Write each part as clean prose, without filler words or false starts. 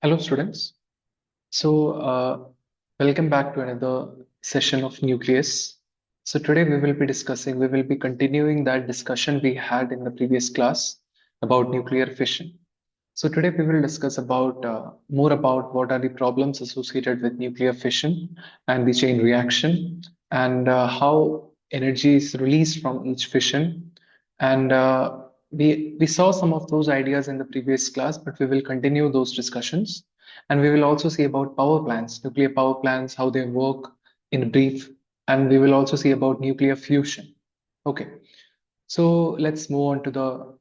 Hello, students. Welcome back to another session of Nucleus. So, today we will be continuing that discussion we had in the previous class about nuclear fission. So, today we will discuss about more about what are the problems associated with nuclear fission and the chain reaction, and how energy is released from each fission. And we saw some of those ideas in the previous class, but we will continue those discussions. And we will also see about power plants, nuclear power plants, how they work in brief. And we will also see about nuclear fusion. Okay, so let's move on to the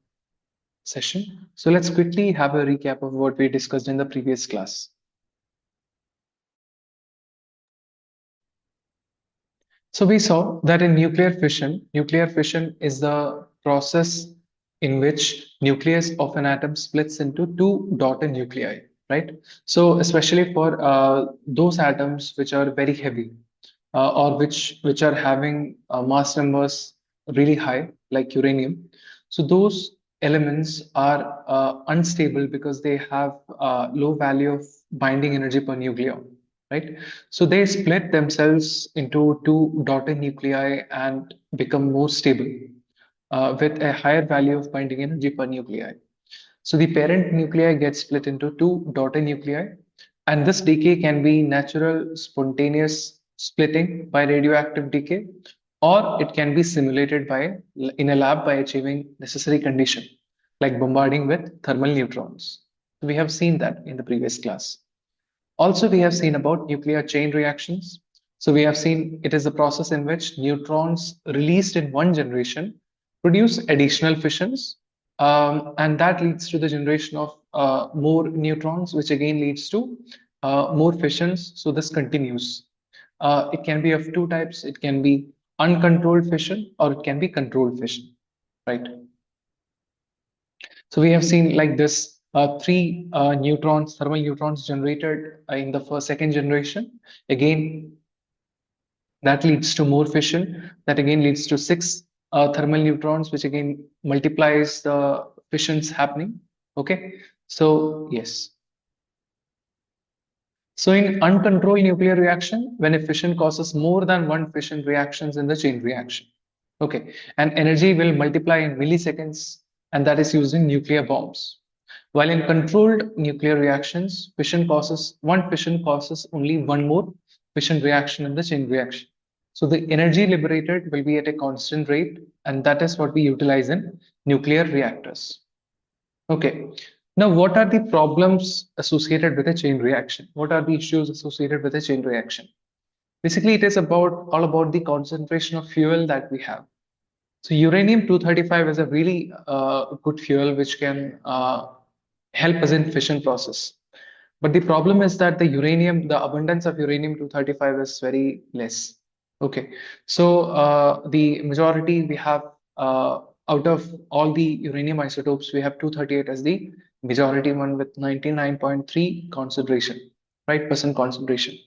session. So let's quickly have a recap of what we discussed in the previous class. So we saw that in nuclear fission is the process in which nucleus of an atom splits into two daughter nuclei, right? So especially for those atoms which are very heavy, or which are having mass numbers really high, like uranium. So those elements are unstable because they have low value of binding energy per nucleon, right? So they split themselves into two daughter nuclei and become more stable with a higher value of binding energy per nuclei. So the parent nuclei gets split into two daughter nuclei, and this decay can be natural, spontaneous splitting by radioactive decay, or it can be simulated by in a lab by achieving necessary condition, like bombarding with thermal neutrons. We have seen that in the previous class. Also, we have seen about nuclear chain reactions. So we have seen it is a process in which neutrons released in one generation produce additional fissions, and that leads to the generation of more neutrons, which again leads to more fissions. So this continues. It can be of two types. It can be uncontrolled fission or it can be controlled fission, right? So we have seen like this three thermal neutrons generated in the second generation. Again, that leads to more fission. That again leads to six thermal neutrons, which again multiplies the fissions happening. Okay, so yes. So in uncontrolled nuclear reaction, when a fission causes more than one fission reactions in the chain reaction. Okay, and energy will multiply in milliseconds, and that is using nuclear bombs. While in controlled nuclear reactions, one fission causes only one more fission reaction in the chain reaction. So the energy liberated will be at a constant rate, and that is what we utilize in nuclear reactors. Okay. Now, what are the problems associated with a chain reaction? What are the issues associated with a chain reaction? Basically, it is all about the concentration of fuel that we have. So uranium-235 is a really good fuel which can help us in fission process. But the problem is that the abundance of uranium-235 is very less. Okay, so the majority we have out of all the uranium isotopes, we have 238 as the majority one with 99.3 concentration, right? Percent concentration.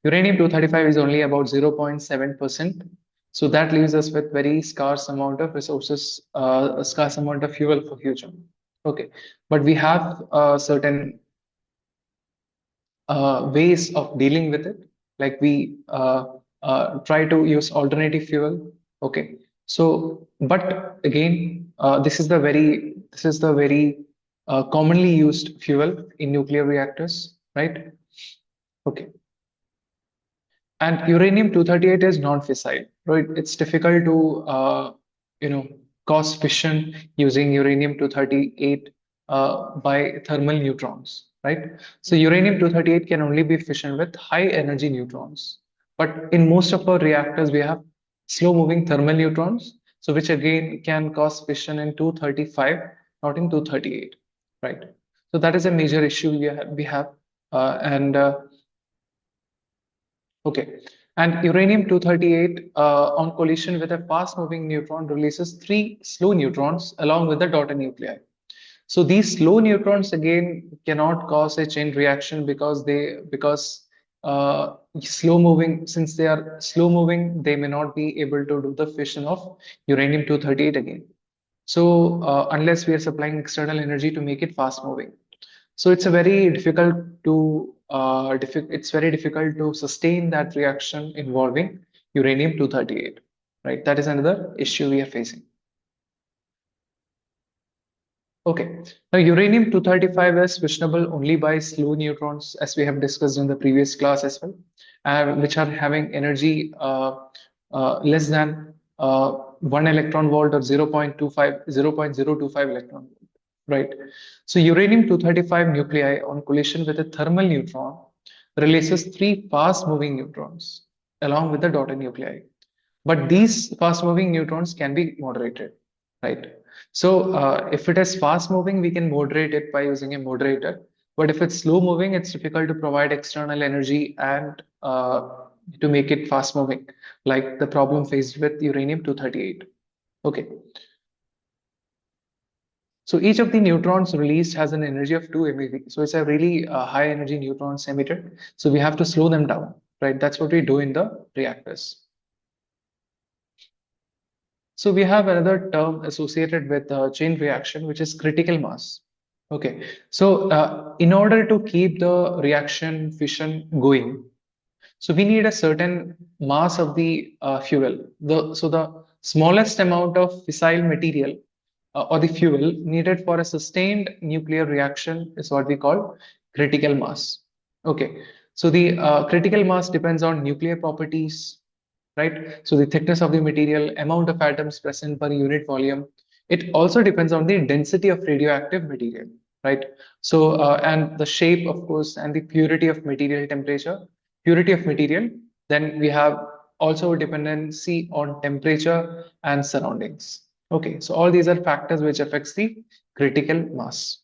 Uranium-235 is only about 0.7%. So that leaves us with very scarce amount of resources, a scarce amount of fuel for future. Okay, but we have certain ways of dealing with it. Like we try to use alternative fuel. Okay, so but again, this is the very commonly used fuel in nuclear reactors, right? Okay. And uranium-238 is non-fissile, right? It's difficult to, you know, cause fission using uranium-238 by thermal neutrons, right? So uranium-238 can only be fissioned with high energy neutrons. But in most of our reactors, we have slow-moving thermal neutrons, so which again can cause fission in 235, not in 238, right? So that is a major issue we have. And Okay. And uranium-238 on collision with a fast-moving neutron releases three slow neutrons along with the daughter nuclei. So these slow neutrons again cannot cause a chain reaction because slow moving since they are slow moving, they may not be able to do the fission of uranium-238 again. So unless we are supplying external energy to make it fast moving. So it's a very difficult to it's very difficult to sustain that reaction involving uranium 238, right? That is another issue we are facing. Okay, now uranium 235 is fissionable only by slow neutrons, as we have discussed in the previous class as well, which are having energy less than 1 electron volt or 0.025 electron volt, right? So uranium 235 nuclei on collision with a thermal neutron releases three fast-moving neutrons along with the daughter nuclei. But these fast-moving neutrons can be moderated, right? So if it is fast-moving, we can moderate it by using a moderator. But if it's slow-moving, it's difficult to provide external energy and to make it fast-moving, like the problem faced with uranium 238. Okay. So each of the neutrons released has an energy of 2 MeV. So it's a really high energy neutrons emitted. So we have to slow them down, right? That's what we do in the reactors. So we have another term associated with chain reaction, which is critical mass. Okay, so in order to keep the reaction fission going, so we need a certain mass of the fuel. So the smallest amount of fissile material or the fuel needed for a sustained nuclear reaction is what we call critical mass. Okay, so the critical mass depends on nuclear properties, right? So the thickness of the material, amount of atoms present per unit volume. It also depends on the density of radioactive material, right? So and the shape, of course, and the purity of material temperature, purity of material. Then we have also dependency on temperature and surroundings. Okay, so all these are factors which affects the critical mass.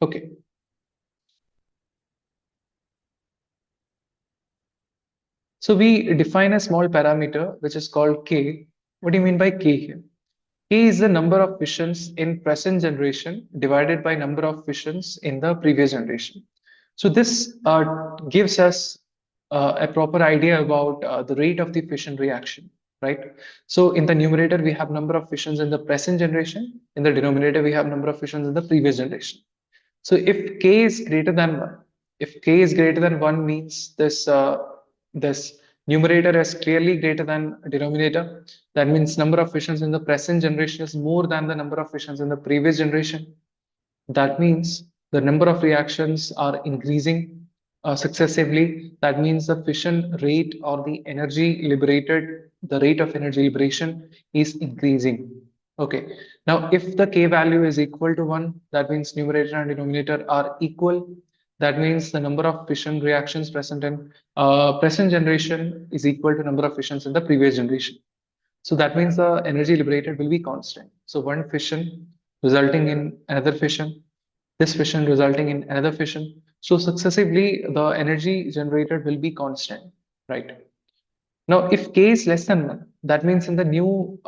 Okay, so we define a small parameter which is called K. What do you mean by K here? K is the number of fissions in present generation divided by number of fissions in the previous generation. So this gives us a proper idea about the rate of the fission reaction, right? So in the numerator, we have number of fissions in the present generation. In the denominator, we have number of fissions in the previous generation. So if K is greater than 1, if K is greater than 1 means this numerator is clearly greater than denominator. That means number of fissions in the present generation is more than the number of fissions in the previous generation. That means the number of reactions are increasing successively. That means the fission rate or the energy liberated, the rate of energy liberation is increasing. Okay. Now, if the K value is equal to 1, that means numerator and denominator are equal. That means the number of fission reactions present in present generation is equal to number of fissions in the previous generation. So that means the energy liberated will be constant. So one fission resulting in another fission, this fission resulting in another fission. So successively, the energy generated will be constant, right? Now, if K is less than 1, that means in the new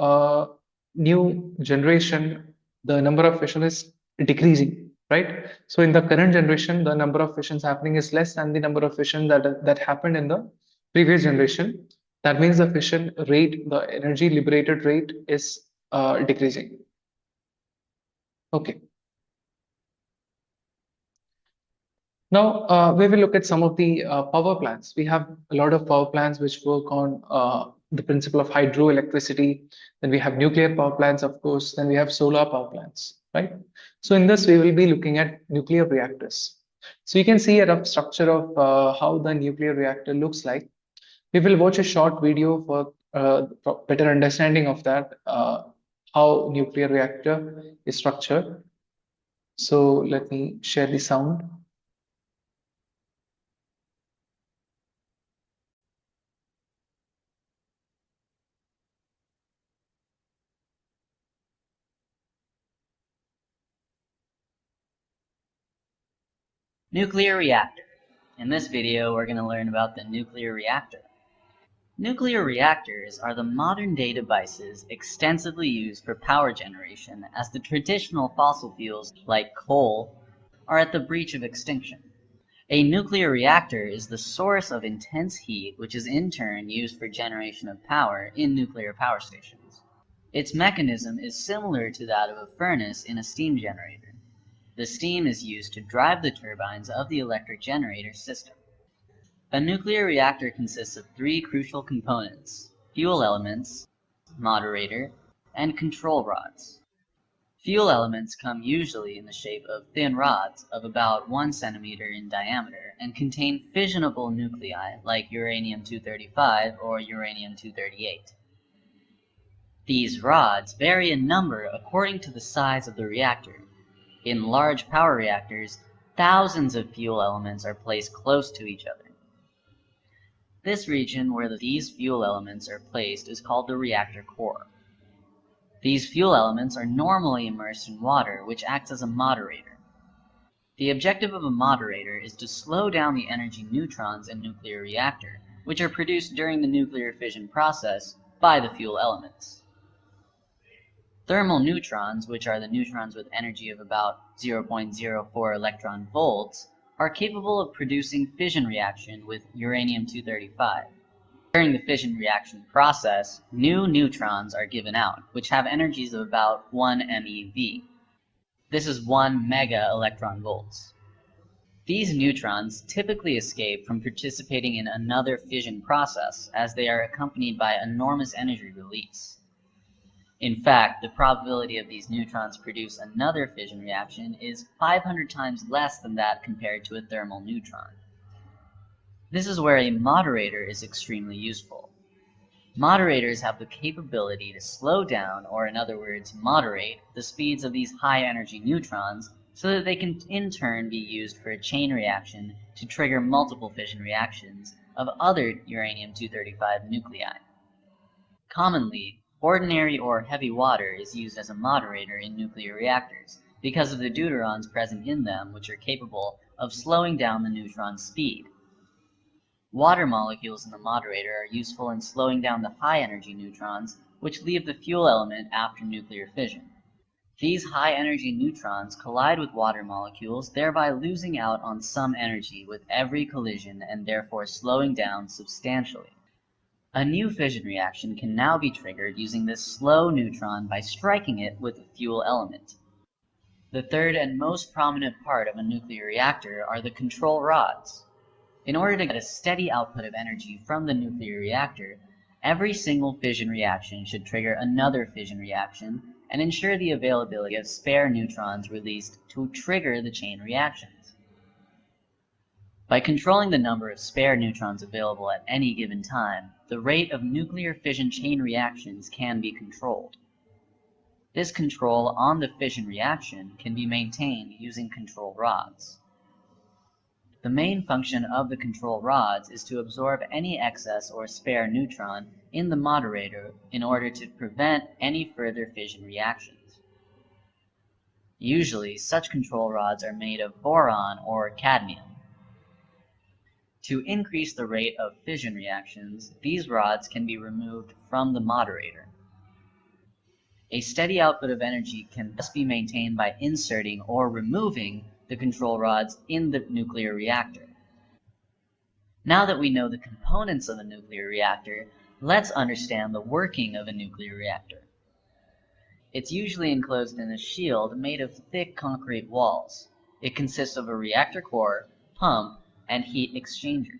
generation, the number of fission is decreasing, right? So in the current generation, the number of fissions happening is less than the number of fission that happened in the previous generation. That means the fission rate, the energy liberated rate is decreasing. Okay. Now, we will look at some of the power plants. We have a lot of power plants which work on the principle of hydroelectricity. Then we have nuclear power plants, of course. Then we have solar power plants, right? So in this, we will be looking at nuclear reactors. So you can see a rough structure of how the nuclear reactor looks like. We will watch a short video for better understanding of that, how nuclear reactor is structured. So let me share the sound. Nuclear reactor. In this video, we're going to learn about the nuclear reactor. Nuclear reactors are the modern-day devices extensively used for power generation, as the traditional fossil fuels, like coal, are at the breach of extinction. A nuclear reactor is the source of intense heat, which is in turn used for generation of power in nuclear power stations. Its mechanism is similar to that of a furnace in a steam generator. The steam is used to drive the turbines of the electric generator system. A nuclear reactor consists of three crucial components: fuel elements, moderator, and control rods. Fuel elements come usually in the shape of thin rods of about 1 centimeter in diameter and contain fissionable nuclei like uranium-235 or uranium-238. These rods vary in number according to the size of the reactor. In large power reactors, thousands of fuel elements are placed close to each other. This region where these fuel elements are placed is called the reactor core. These fuel elements are normally immersed in water, which acts as a moderator. The objective of a moderator is to slow down the energy neutrons in a nuclear reactor, which are produced during the nuclear fission process by the fuel elements. Thermal neutrons, which are the neutrons with energy of about 0.04 electron volts, are capable of producing fission reaction with uranium-235. During the fission reaction process, new neutrons are given out, which have energies of about 1 MeV. This is 1 mega electron volts. These neutrons typically escape from participating in another fission process, as they are accompanied by enormous energy release. In fact, the probability of these neutrons produce another fission reaction is 500 times less than that compared to a thermal neutron. This is where a moderator is extremely useful. Moderators have the capability to slow down, or in other words, moderate, the speeds of these high-energy neutrons so that they can in turn be used for a chain reaction to trigger multiple fission reactions of other uranium-235 nuclei. Commonly, ordinary or heavy water is used as a moderator in nuclear reactors because of the deuterons present in them, which are capable of slowing down the neutron speed. Water molecules in the moderator are useful in slowing down the high-energy neutrons, which leave the fuel element after nuclear fission. These high-energy neutrons collide with water molecules, thereby losing out on some energy with every collision and therefore slowing down substantially. A new fission reaction can now be triggered using this slow neutron by striking it with a fuel element. The third and most prominent part of a nuclear reactor are the control rods. In order to get a steady output of energy from the nuclear reactor, every single fission reaction should trigger another fission reaction and ensure the availability of spare neutrons released to trigger the chain reactions. By controlling the number of spare neutrons available at any given time, the rate of nuclear fission chain reactions can be controlled. This control on the fission reaction can be maintained using control rods. The main function of the control rods is to absorb any excess or spare neutron in the moderator in order to prevent any further fission reactions. Usually, such control rods are made of boron or cadmium. To increase the rate of fission reactions, these rods can be removed from the moderator. A steady output of energy can thus be maintained by inserting or removing the control rods in the nuclear reactor. Now that we know the components of a nuclear reactor, let's understand the working of a nuclear reactor. It's usually enclosed in a shield made of thick concrete walls. It consists of a reactor core, pump, and heat exchanger.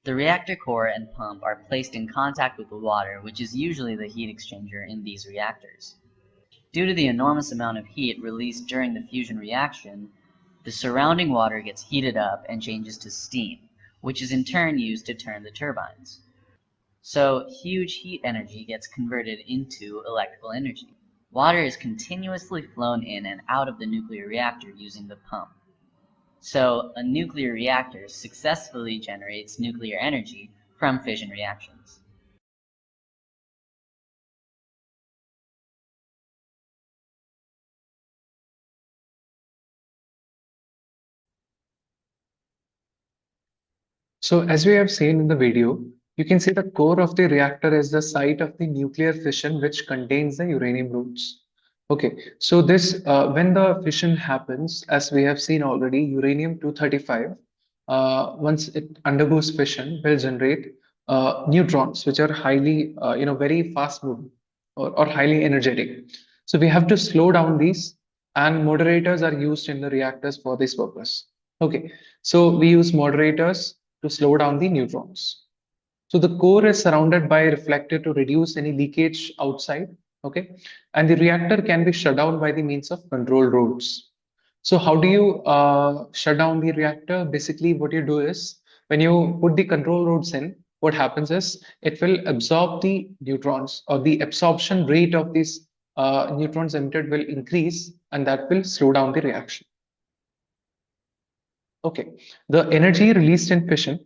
The reactor core and pump are placed in contact with the water, which is usually the heat exchanger in these reactors. Due to the enormous amount of heat released during the fusion reaction, the surrounding water gets heated up and changes to steam, which is in turn used to turn the turbines. So, huge heat energy gets converted into electrical energy. Water is continuously flown in and out of the nuclear reactor using the pump. So, a nuclear reactor successfully generates nuclear energy from fission reactions. So as we have seen in the video, you can see the core of the reactor is the site of the nuclear fission which contains the uranium roots. Okay, so this when the fission happens, as we have seen already, uranium-235, once it undergoes fission, will generate neutrons, which are highly, very fast moving. or highly energetic. So we have to slow down these, and moderators are used in the reactors for this purpose. Okay, so we use moderators to slow down the neutrons. So the core is surrounded by a reflector to reduce any leakage outside. Okay, and the reactor can be shut down by the means of control rods. So how do you shut down the reactor? Basically, what you do is when you put the control rods in, what happens is it will absorb the neutrons, or the absorption rate of these neutrons emitted will increase, and that will slow down the reaction. Okay, the energy released in fission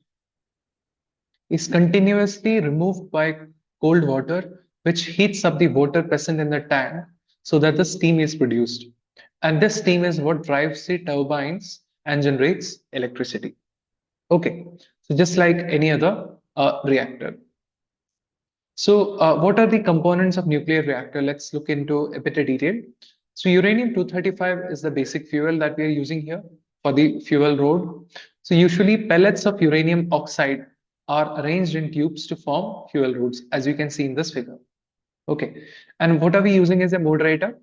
is continuously removed by cold water, which heats up the water present in the tank so that the steam is produced. And this steam is what drives the turbines and generates electricity. Okay, so just like any other reactor. So, what are the components of nuclear reactor? Let's look into a bit of detail. So, uranium-235 is the basic fuel that we are using here for the fuel rod. So, usually pellets of uranium oxide are arranged in tubes to form fuel rods, as you can see in this figure. Okay, and what are we using as a moderator?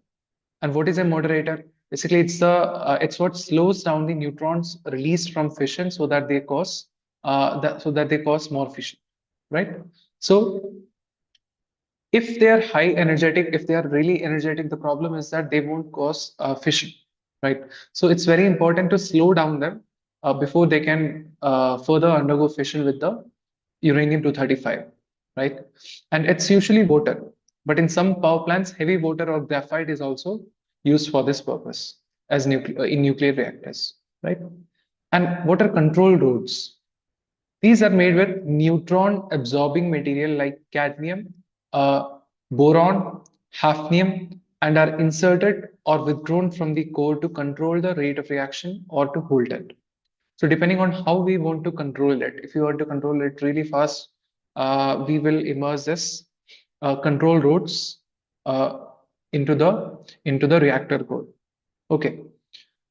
And what is a moderator? Basically, it's what slows down the neutrons released from fission so that they cause more fission, right? So if they are high energetic, if they are really energetic, the problem is that they won't cause fission, right? So it's very important to slow down them before they can further undergo fission with the uranium-235, right? And it's usually water, but in some power plants, heavy water or graphite is also used for this purpose as in nuclear reactors, right? And what are control rods? These are made with neutron absorbing material like cadmium, boron, hafnium, and are inserted or withdrawn from the core to control the rate of reaction or to hold it. So depending on how we want to control it, if you want to control it really fast, we will immerse this control rods uh, into the reactor core. Okay,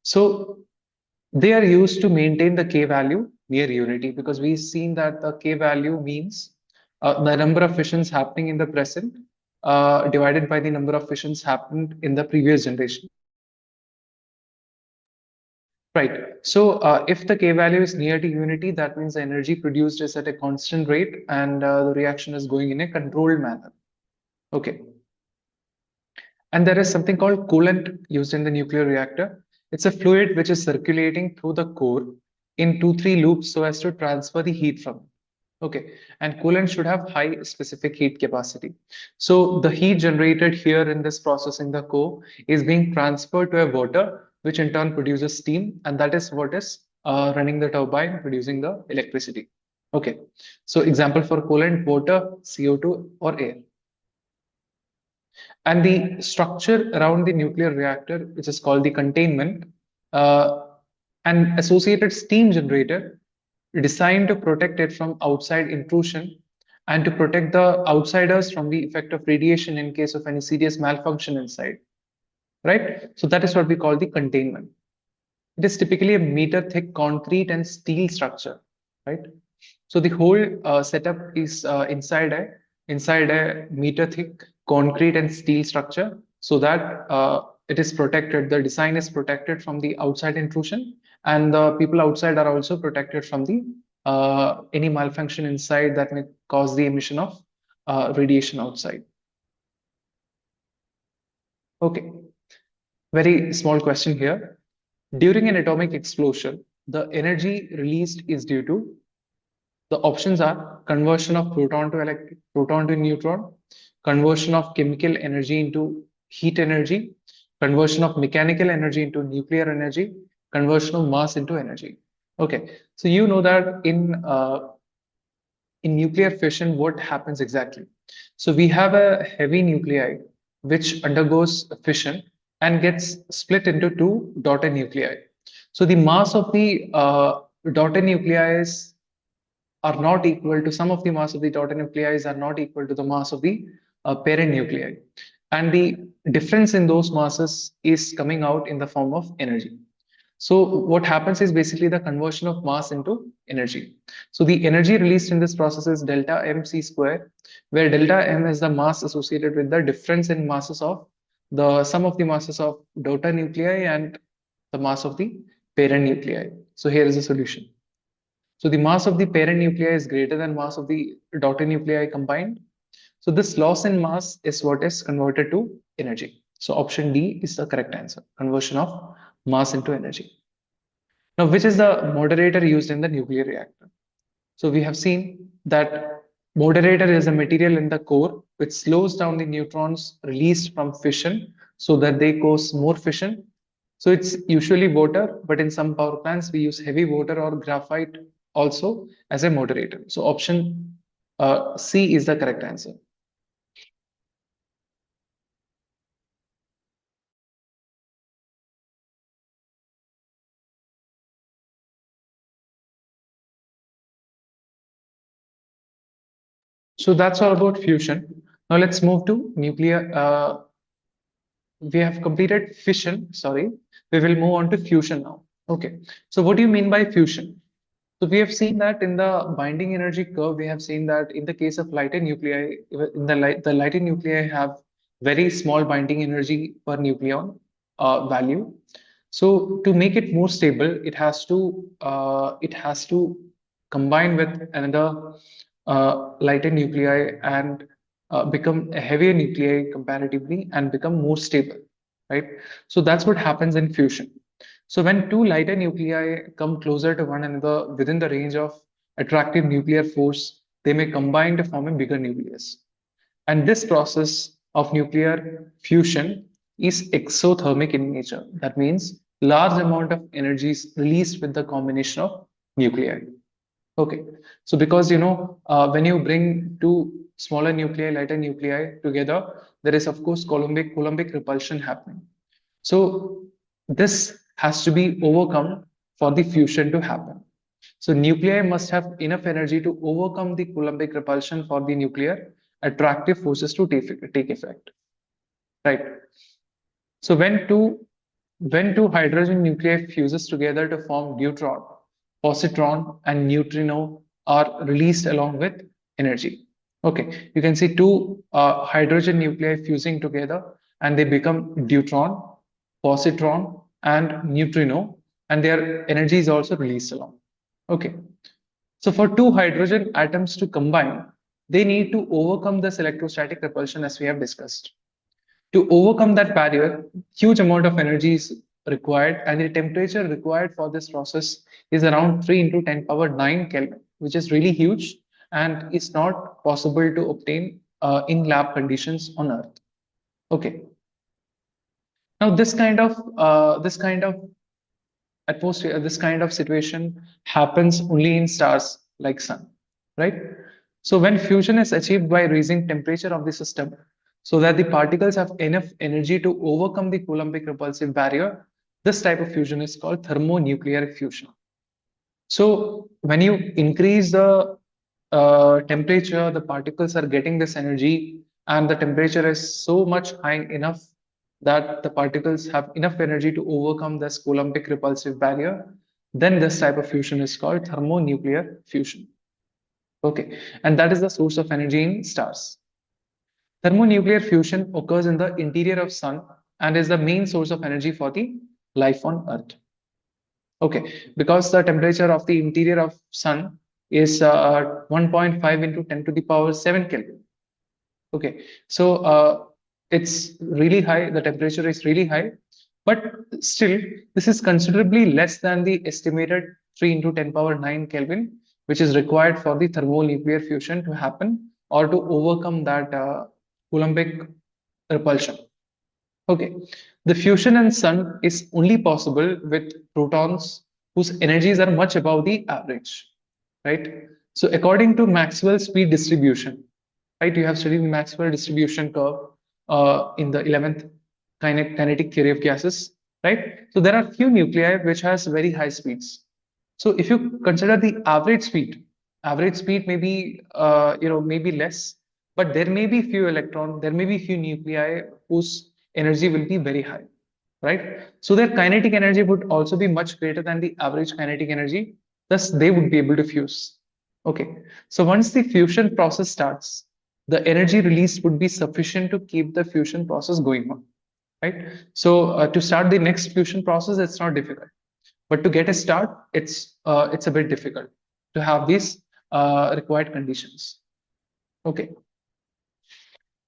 so they are used to maintain the K value near unity, because we've seen that the K value means the number of fissions happening in the present divided by the number of fissions happened in the previous generation. Right. So if the K value is near to unity, that means the energy produced is at a constant rate, and the reaction is going in a controlled manner. Okay. And there is something called coolant used in the nuclear reactor. It's a fluid which is circulating through the core in 2-3 loops so as to transfer the heat from it. Okay, and coolant should have high specific heat capacity. So the heat generated here in this process in the core is being transferred to a water, which in turn produces steam, and that is what is running the turbine, producing the electricity. Okay, so example for coolant: water, CO2, or air. And the structure around the nuclear reactor, which is called the containment, uh, and associated steam generator, designed to protect it from outside intrusion and to protect the outsiders from the effect of radiation in case of any serious malfunction inside, right? So that is what we call the containment. It is typically a meter thick concrete and steel structure, right? So the whole setup is inside a meter thick concrete and steel structure, so that it is protected. The design is protected from the outside intrusion, and the people outside are also protected from the any malfunction inside that may cause the emission of radiation outside. Okay, very small question here. During an atomic explosion, the energy released is due to, the options are conversion of proton to neutron, conversion of chemical energy into heat energy, conversion of mechanical energy into nuclear energy, conversion of mass into energy. Okay, so you know that in nuclear fission, what happens exactly? So we have a heavy nuclei which undergoes fission and gets split into two daughter nuclei. So the mass of the daughter nuclei are not equal to, some of the mass of the daughter nuclei are not equal to the mass of the parent nuclei. And the difference in those masses is coming out in the form of energy. So what happens is basically the conversion of mass into energy. So the energy released in this process is delta mc square, where delta m is the mass associated with the difference in masses of the sum of the masses of daughter nuclei and the mass of the parent nuclei. So here is the solution. So the mass of the parent nuclei is greater than mass of the daughter nuclei combined. So this loss in mass is what is converted to energy. So option D is the correct answer, conversion of mass into energy. Now, which is the moderator used in the nuclear reactor? So we have seen that moderator is a material in the core which slows down the neutrons released from fission so that they cause more fission. So it's usually water, but in some power plants we use heavy water or graphite also as a moderator. So option C is the correct answer. So that's all about fusion. Now let's move to nuclear. We have completed fission, sorry. We will move on to fusion now. Okay. So what do you mean by fusion? So we have seen that in the binding energy curve, we have seen that in the case of lighter nuclei, the lighter nuclei have very small binding energy per nucleon value. So to make it more stable, it has to combine with another lighter nuclei and become a heavier nuclei comparatively and become more stable, right? So that's what happens in fusion. So when two lighter nuclei come closer to one another within the range of attractive nuclear force, they may combine to form a bigger nucleus. And this process of nuclear fusion is exothermic in nature. That means large amount of energy is released with the combination of nuclei. Okay, so because when you bring two smaller nuclei, lighter nuclei together, there is of course Coulombic repulsion happening. So this has to be overcome for the fusion to happen. So nuclei must have enough energy to overcome the Coulombic repulsion for the nuclear attractive forces to take effect. Right. So when two hydrogen nuclei fuses together to form neutron, positron, and neutrino are released along with energy. Okay, you can see two hydrogen nuclei fusing together and they become deuteron, positron, and neutrino, and their energy is also released along. Okay, so for two hydrogen atoms to combine, they need to overcome this electrostatic repulsion as we have discussed. To overcome that barrier, huge amount of energy is required, and the temperature required for this process is around 3 into 10 power 9 Kelvin, which is really huge and is not possible to obtain in lab conditions on Earth. Okay. Now this kind of atmosphere, this kind of situation happens only in stars like Sun, right? So when fusion is achieved by raising temperature of the system so that the particles have enough energy to overcome the Coulombic repulsive barrier, this type of fusion is called thermonuclear fusion. So when you increase the temperature, the particles are getting this energy, and the temperature is so much high enough that the particles have enough energy to overcome this Coulombic repulsive barrier. Then this type of fusion is called thermonuclear fusion. Okay, and that is the source of energy in stars. Thermonuclear fusion occurs in the interior of Sun and is the main source of energy for the life on Earth. Okay, because the temperature of the interior of Sun is 1.5 into 10 to the power 7 Kelvin. Okay, so it's really high, the temperature is really high, but still, this is considerably less than the estimated 3 into 10 power 9 Kelvin, which is required for the thermonuclear fusion to happen or to overcome that Coulombic repulsion. Okay, the fusion in Sun is only possible with protons whose energies are much above the average, right? So according to Maxwell's speed distribution, right? You have studied Maxwell distribution curve in the 11th kinetic theory of gases, right? So there are few nuclei which has very high speeds. So if you consider the average speed may be maybe less, but there may be few electron, there may be few nuclei whose energy will be very high. right? So their kinetic energy would also be much greater than the average kinetic energy. Thus, they would be able to fuse. Okay. So once the fusion process starts, the energy released would be sufficient to keep the fusion process going on, right? So to start the next fusion process, it's not difficult, but to get a start, it's a bit difficult to have these required conditions. Okay.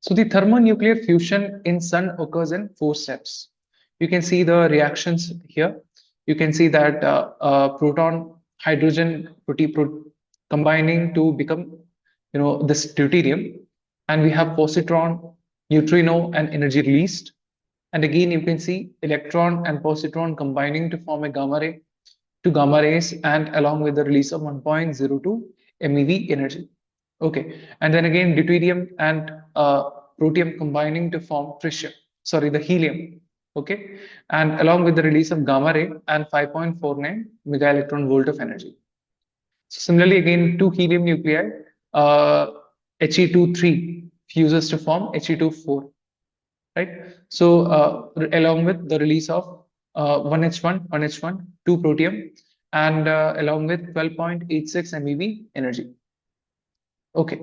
So the thermonuclear fusion in Sun occurs in 4 steps. You can see the reactions here. You can see that proton, hydrogen, combining to become, this deuterium, and we have positron, neutrino, and energy released. And again, you can see electron and positron combining to form a gamma ray, to gamma rays, and along with the release of 1.02 MeV energy. Okay, and then again deuterium and protium combining to form tritium, sorry, the helium. Okay, and along with the release of gamma ray and 5.49 mega electron volt of energy. So similarly, again, two helium nuclei, uh, He23 fuses to form He24, right? So along with the release of 1H1, 1H1, 2 protium, and along with 12.86 MeV energy. Okay.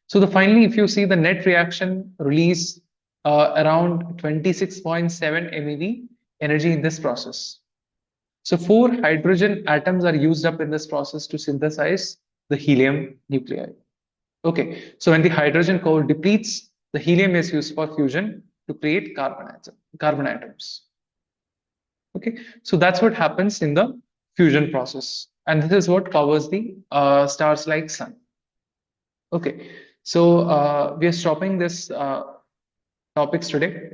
So finally, if you see the net reaction release around 26.7 MeV energy in this process. So 4 hydrogen atoms are used up in this process to synthesize the helium nuclei. Okay, so when the hydrogen core depletes, the helium is used for fusion to create carbon atoms. Okay, so that's what happens in the fusion process, and this is what powers the stars like Sun. Okay, so we are stopping this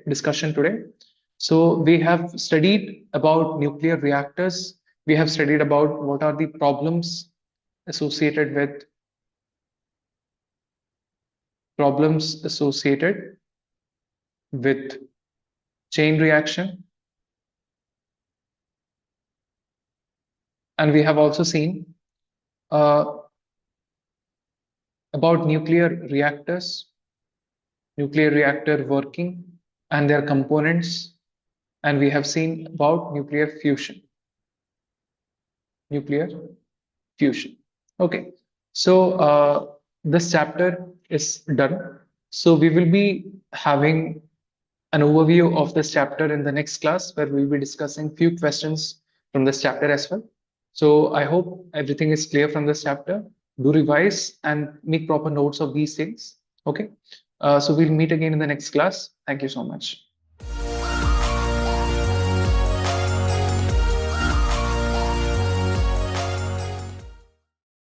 discussion today. So we have studied about nuclear reactors. We have studied about what are the problems associated with chain reaction. And we have also seen uh, about nuclear reactor working and their components. And we have seen about nuclear fusion. Okay, so this chapter is done. So we will be having an overview of this chapter in the next class, where we'll be discussing few questions from this chapter as well. So I hope everything is clear from this chapter. Do revise and make proper notes of these things. Okay. So we'll meet again in the next class. Thank you so much.